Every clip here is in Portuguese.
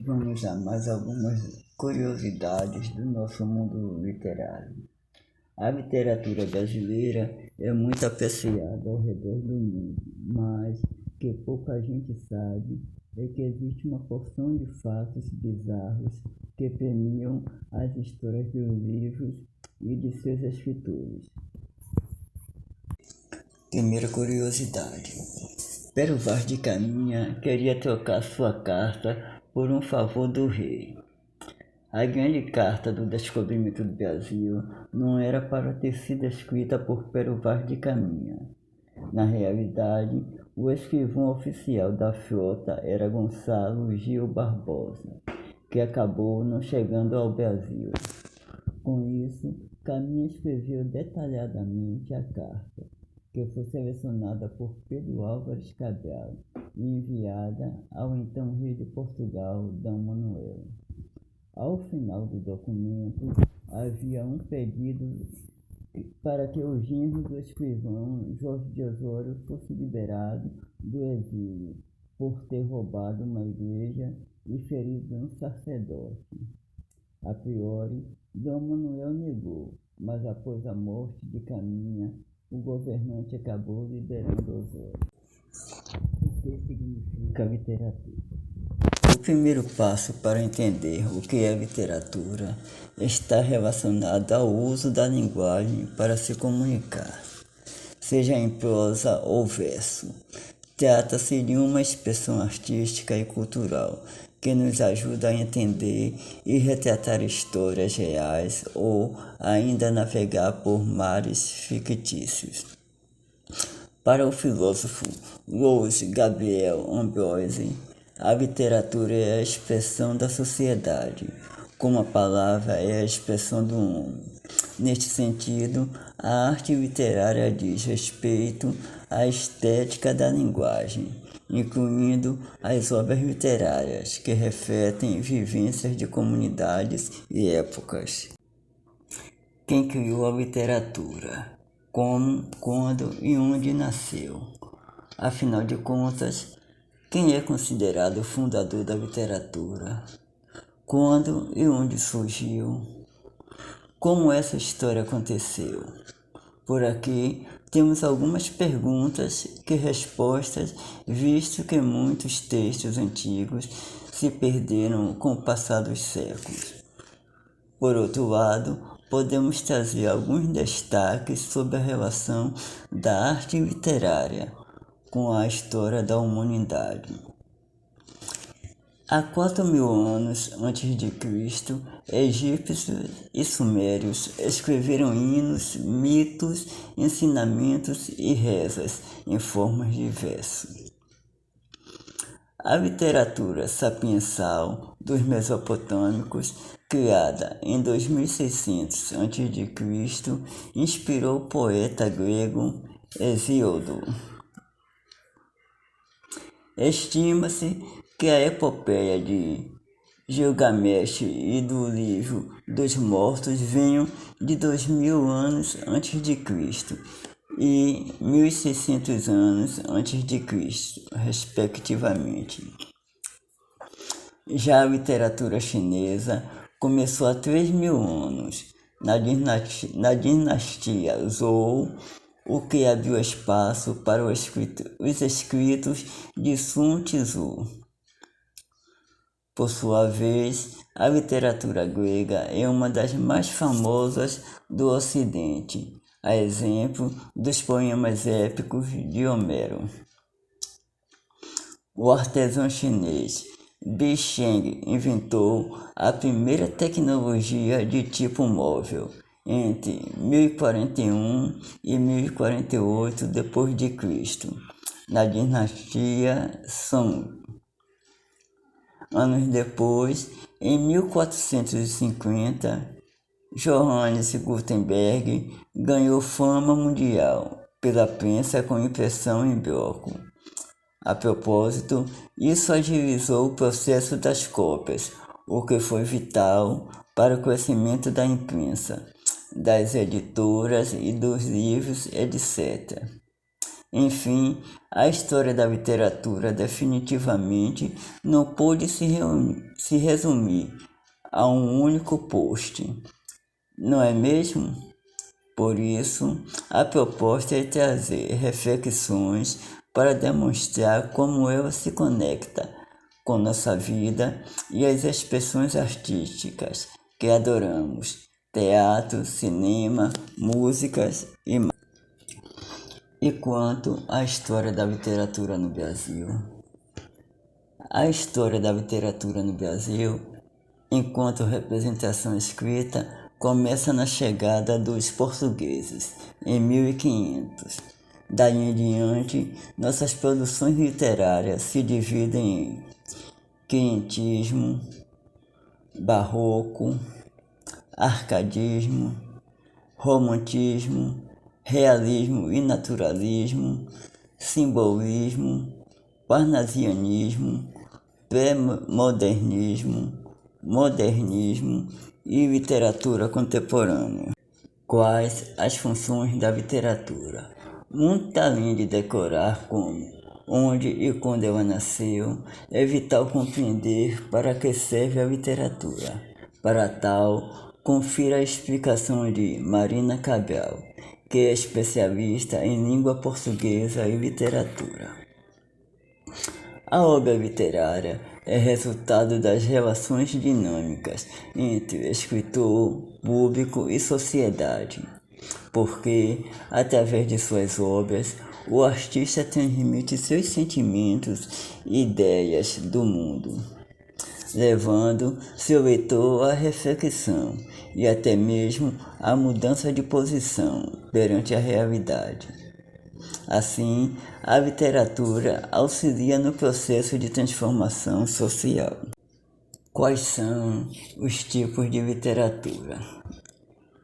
Vamos a mais algumas curiosidades do nosso mundo literário. A literatura brasileira é muito apreciada ao redor do mundo, mas que pouca gente sabe é que existe uma porção de fatos bizarros que permeiam as histórias dos livros e de seus escritores. Primeira curiosidade. Pero Vaz de Caminha queria trocar sua carta por um favor do rei. A grande carta do descobrimento do Brasil não era para ter sido escrita por Pero Vaz de Caminha. Na realidade, o escrivão oficial da frota era Gonçalo Gil Barbosa, que acabou não chegando ao Brasil. Com isso, Caminha escreveu detalhadamente a carta, que foi selecionada por Pedro Álvares Cabral e enviada ao então rei de Portugal, D. Manuel. Ao final do documento, havia um pedido para que o genro do escrivão Jorge de Osório fosse liberado do exílio por ter roubado uma igreja e ferido um sacerdote. A priori, D. Manuel negou, mas após a morte de Caminha, o governante acabou liberando Osório. O que significa literatura? O primeiro passo para entender o que é literatura está relacionado ao uso da linguagem para se comunicar, seja em prosa ou verso. Trata-se de uma expressão artística e cultural que nos ajuda a entender e retratar histórias reais ou ainda navegar por mares fictícios. Para o filósofo Louis Gabriel Ambroise, a literatura é a expressão da sociedade, como a palavra é a expressão do homem. Neste sentido, a arte literária diz respeito à estética da linguagem, incluindo as obras literárias que refletem vivências de comunidades e épocas. Quem criou a literatura? Como, quando e onde nasceu? Afinal de contas, quem é considerado o fundador da literatura? Quando e onde surgiu? Como essa história aconteceu? Por aqui temos algumas perguntas e respostas, visto que muitos textos antigos se perderam com o passar dos séculos. Por outro lado, podemos trazer alguns destaques sobre a relação da arte literária com a história da humanidade. Há 4.000 anos antes de Cristo, egípcios e sumérios escreveram hinos, mitos, ensinamentos e rezas em formas de verso. A literatura sapiensal dos mesopotâmicos, criada em 2600 a.C., inspirou o poeta grego Hesíodo. Estima-se que a epopeia de Gilgamesh e do livro dos mortos venham de 2.000 anos antes de Cristo e 1.600 anos antes de Cristo, respectivamente. Já a literatura chinesa começou há 3.000 anos, na dinastia Zhou, o que abriu espaço para os escritos de Sun Tzu. Por sua vez, a literatura grega é uma das mais famosas do Ocidente, a exemplo dos poemas épicos de Homero. O artesão chinês Bi Sheng inventou a primeira tecnologia de tipo móvel entre 1041 e 1048 d.C., na dinastia Song. Anos depois, em 1450, Johannes Gutenberg ganhou fama mundial pela prensa com impressão em bloco. A propósito, isso agilizou o processo das cópias, o que foi vital para o crescimento da imprensa, das editoras e dos livros, etc. Enfim, a história da literatura definitivamente não pôde se resumir a um único post, não é mesmo? Por isso, a proposta é trazer reflexões para demonstrar como ela se conecta com nossa vida e as expressões artísticas que adoramos: teatro, cinema, músicas e mais. E quanto à história da literatura no Brasil? A história da literatura no Brasil, enquanto representação escrita, começa na chegada dos portugueses, em 1500. Daí em diante, nossas produções literárias se dividem em quinhentismo, barroco, arcadismo, romantismo, realismo e naturalismo, simbolismo, parnasianismo, pré-modernismo, modernismo e literatura contemporânea. Quais as funções da literatura? Muito além de decorar como, onde e quando ela nasceu, é vital compreender para que serve a literatura. Para tal, confira a explicação de Marina Cabral, que é especialista em língua portuguesa e literatura. A obra literária é resultado das relações dinâmicas entre escritor, público e sociedade, porque, através de suas obras, o artista transmite seus sentimentos e ideias do mundo, levando seu leitor à reflexão e até mesmo à mudança de posição perante a realidade. Assim, a literatura auxilia no processo de transformação social. Quais são os tipos de literatura?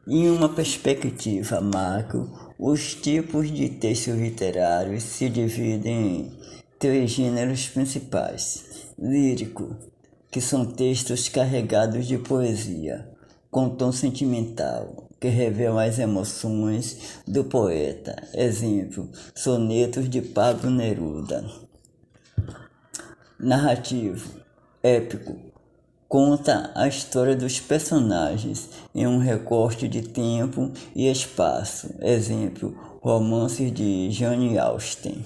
Em uma perspectiva macro, os tipos de textos literários se dividem em três gêneros principais: lírico, que são textos carregados de poesia, com tom sentimental, que revelam as emoções do poeta. Exemplo, sonetos de Pablo Neruda. Narrativo, épico, conta a história dos personagens em um recorte de tempo e espaço. Exemplo, romances de Jane Austen.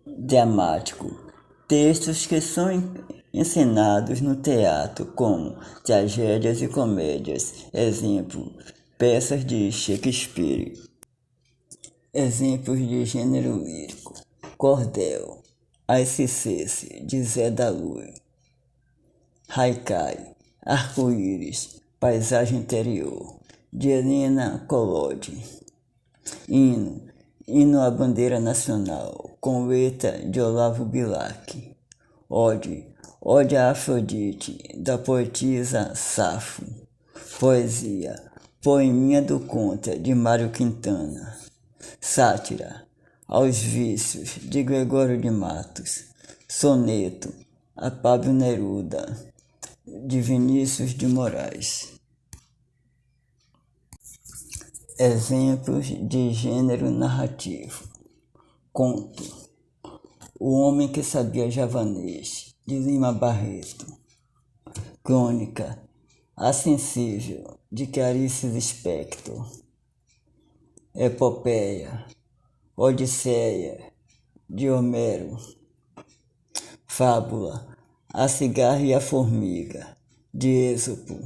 Dramático, textos que são encenados no teatro, como tragédias e comédias. Exemplo, peças de Shakespeare. Exemplos de gênero lírico: Cordel, Aicicece, de Zé da Luz. Haikai, Arco-Íris, Paisagem Interior, de Helena Collodi. Hino à Bandeira Nacional, com letra de Olavo Bilac. Ode a Afrodite, da poetisa Safo. Poesia, Poeminha do Contra, de Mário Quintana. Sátira, Aos Vícios, de Gregório de Matos. Soneto, a Pablo Neruda, de Vinícius de Moraes. Exemplos de gênero narrativo: conto, O Homem que Sabia Javanês, de Lima Barreto. Crônica, A Sensível, de Clarice Lispector. Epopeia, Odisseia, de Homero. Fábula, A Cigarra e a Formiga, de Êxopo.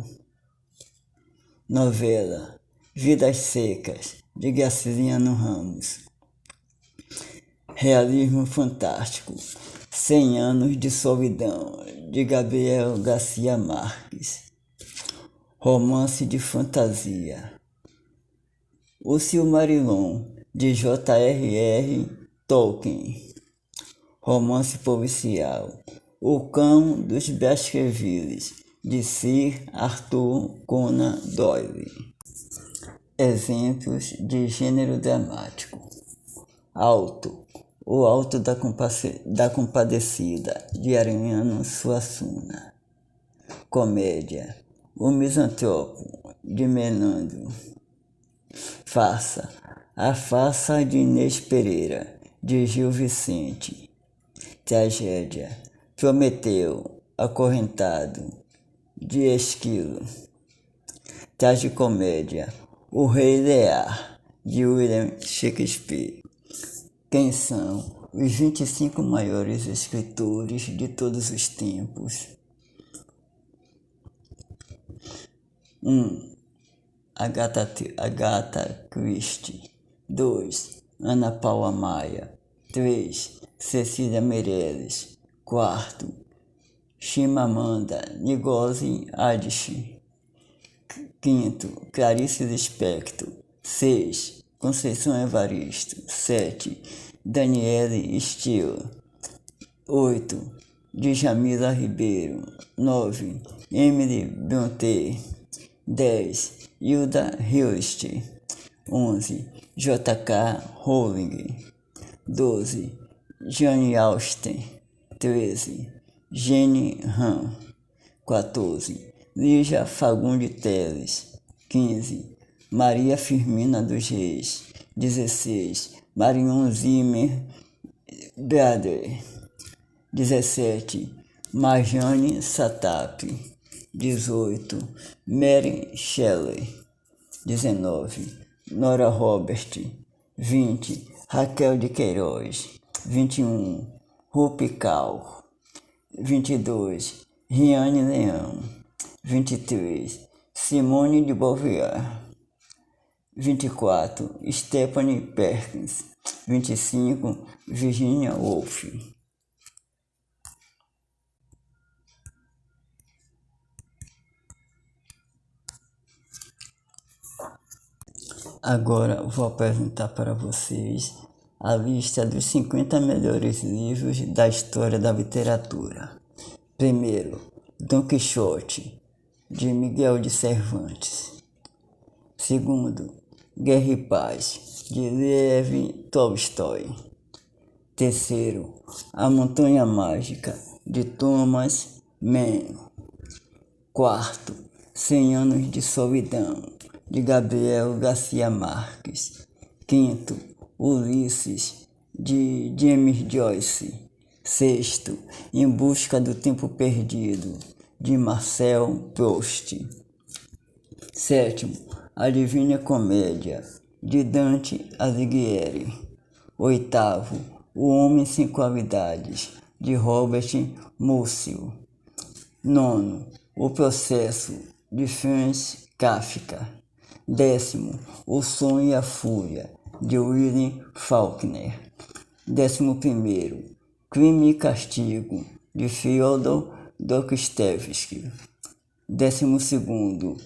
Novela, Vidas Secas, de Graciliano Ramos. Realismo fantástico, 100 anos de solidão, de Gabriel Garcia Marques. Romance de fantasia, O Silmarillion, de J.R.R. Tolkien. Romance policial, O Cão dos Baskervilles, de Sir Arthur Conan Doyle. Exemplos de gênero dramático: Alto, O Alto da Compadecida, de Ariano Suassuna. Comédia, O Misantropo, de Menandro. Farsa, A Farsa de Inês Pereira, de Gil Vicente. Tragédia. Prometeu, acorrentado, de Esquilo. Tragicomédia. O Rei Lear, de William Shakespeare. Quem são os 25 maiores escritores de todos os tempos? 1. Agatha Christie. 2. Ana Paula Maia. 3. Cecília Meirelles. 4. Chimamanda Ngozi Adichie. 5. Clarice Lispector. 6. Conceição Evaristo. 7. Daniele Steele. 8. Djamila Ribeiro. 9. Emily Brontë. 10. Hilda Hilst. 11. J.K. Rowling. 12. Jane Austen. 13. Jane Han. 14. Lígia Fagundes Telles. 15. Maria Firmina dos Reis. 16. Marion Zimmer Bradley. 17. Marjane Satap. 18. Mary Shelley. 19. Nora Robert. 20. Raquel de Queiroz. 21. Rupi Kaur. 22. Riane Leão. 23. Simone de Beauvoir. 24. Stephanie Perkins. 25. Virginia Woolf. Agora vou apresentar para vocês a lista dos 50 melhores livros da história da literatura. Primeiro, Dom Quixote, de Miguel de Cervantes. Segundo, Guerra e Paz, de Lev Tolstói. Terceiro, A Montanha Mágica, de Thomas Mann. Quarto, 100 Anos de Solidão, de Gabriel Garcia Marques. Quinto, Ulisses, de James Joyce. Sexto, Em Busca do Tempo Perdido, de Marcel Proust. Sétimo, A Divina Comédia, de Dante Alighieri. Oitavo, O Homem Sem Qualidades, de Robert Musil. Nono, O Processo, de Franz Kafka. Décimo, O Sonho e a Fúria, de William Faulkner. 11º, Crime e Castigo, de Fyodor Dostoevsky. 12º,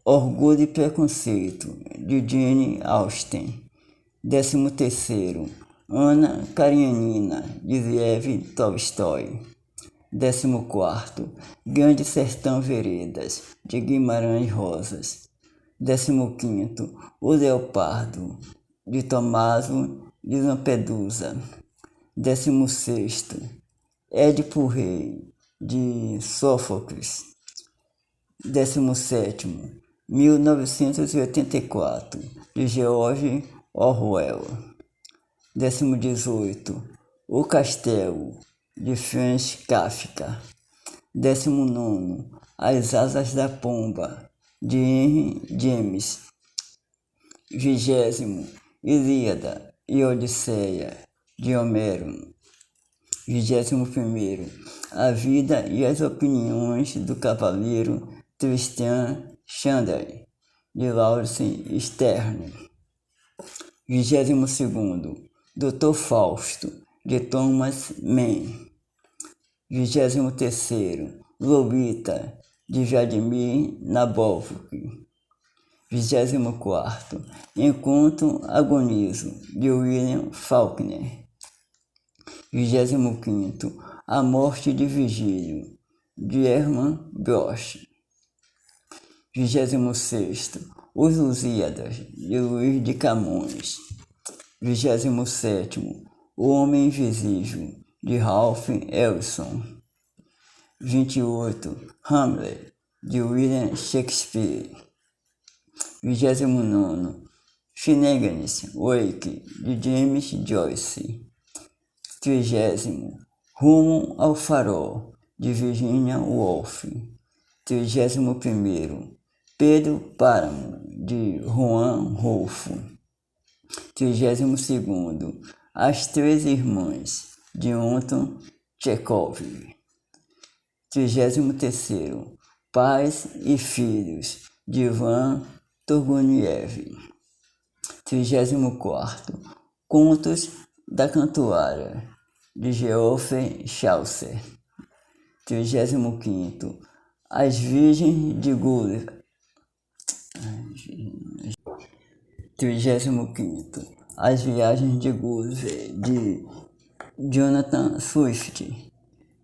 Orgulho e Preconceito, de Jane Austen. 13º, Ana Karenina, de Lev Tolstói. 14º, Grande Sertão Veredas, de Guimarães Rosas. 15º, O Leopardo, de Tommaso de Lampedusa. 16º, Édipo Rei, de Sófocles. 17º, 1984, de George Orwell. 18º, O Castelo, de Franz Kafka. 19º, As Asas da Pomba, de Henry James. 20º, Ilíada e Odisseia, de Homero. 21º, A Vida e as Opiniões do Cavaleiro Tristan Shandy, de Lawrence Stern. 22º, Dr. Fausto, de Thomas Mann. 23º, Lolita, de Vladimir Nabokov. 24º, Enquanto Agonizo, de William Faulkner. 25º, A Morte de Virgílio, de Hermann Broch. 26º, Os Lusíadas, de Luís de Camões. 27º, O Homem Invisível, de Ralph Ellison. 28º, Hamlet, de William Shakespeare. 29º, Finnegan's Wake, de James Joyce. 30º, Rumo ao Farol, de Virginia Woolf. 31º, Pedro Páramo, de Juan Rulfo. 32º, As Três Irmãs, de Anton Chekhov. 33º, Pais e Filhos, de Ivan Turguniev. 34º, Contos da Cantuária, de Geoffrey Chaucer. 35º, As Virgens de Gulliver. 35º, As Viagens de Gulliver, de Jonathan Swift.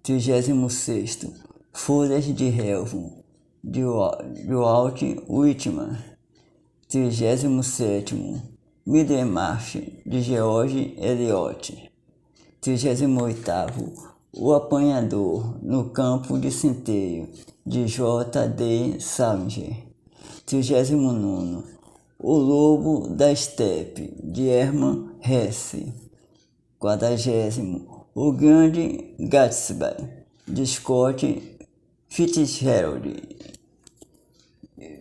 36º, Folhas de Helvo, de Walt Whitman. 37º, Middlemarch, de George Eliot. 38º, O Apanhador no Campo de Centeio, de J.D. Salinger. 39º, O Lobo da Estepe, de Hermann Hesse. 40º, O Grande Gatsby, de Scott Fitzgerald.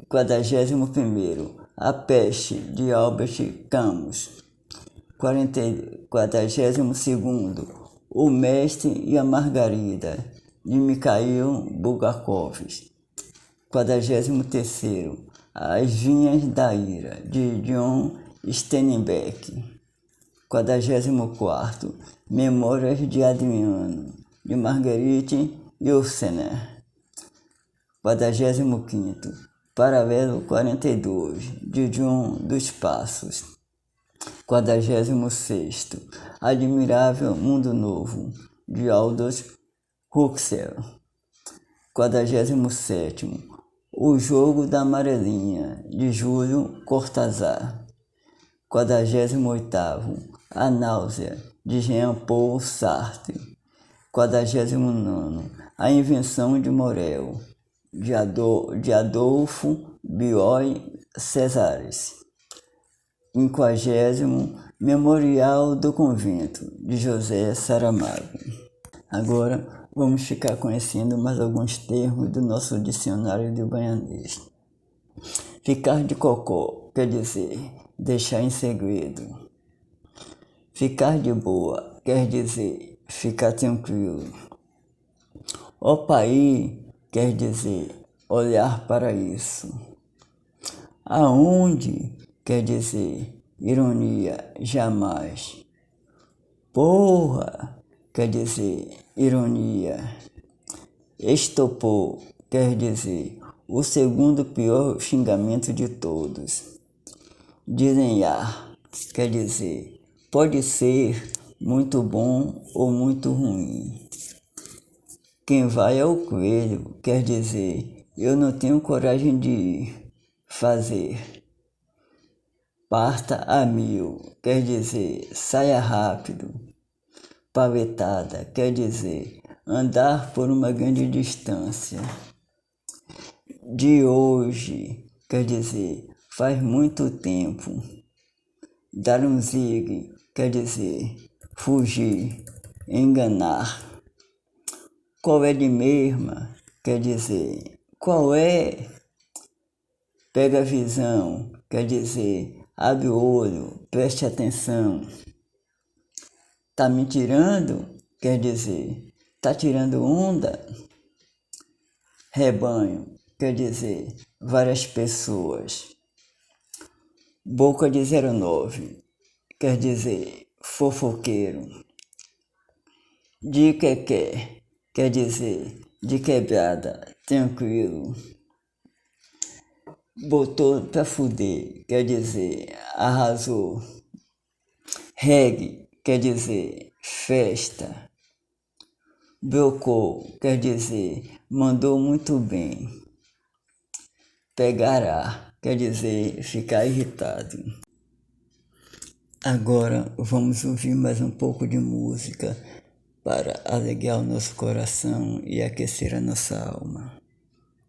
41º, A Peste, de Albert Camus. 42º, O Mestre e a Margarida, de Mikhail Bulgakov. 43º, As Vinhas da Ira, de John Steinbeck. 44º, Memórias de Adriano, de Marguerite Yourcenar. 45º, Paralelo 42, de João dos Passos. 46º, Admirável Mundo Novo, de Aldous Huxley. 47º, O Jogo da Amarelinha, de Júlio Cortázar. 48º, A Náusea, de Jean-Paul Sartre. 49º, A Invenção de Morel, de Adolfo Bioy Casares. 50º, Memorial do Convento, de José Saramago. Agora vamos ficar conhecendo mais alguns termos do nosso dicionário de baianês. Ficar de cocó quer dizer deixar em segredo. Ficar de boa quer dizer ficar tranquilo. Opaí quer dizer olhar para isso. Aonde quer dizer ironia, jamais. Porra quer dizer ironia. Estopou quer dizer o segundo pior xingamento de todos. Desdenhar quer dizer pode ser muito bom ou muito ruim. Quem vai ao coelho quer dizer eu não tenho coragem de ir fazer. Parta a mil quer dizer saia rápido. Pavetada quer dizer andar por uma grande distância. De hoje quer dizer faz muito tempo. Dar um zigue quer dizer fugir, enganar. Qual é de mesma quer dizer qual é. Pega a visão quer dizer abre o olho, preste atenção. Tá me tirando quer dizer tá tirando onda. Rebanho quer dizer várias pessoas. Boca de 09 quer dizer fofoqueiro. De quequé quer dizer de quebrada, tranquilo. Botou pra fuder quer dizer arrasou. Reggae quer dizer festa. Brocou quer dizer mandou muito bem. Pegará quer dizer ficar irritado. Agora vamos ouvir mais um pouco de música para alegrar o nosso coração e aquecer a nossa alma.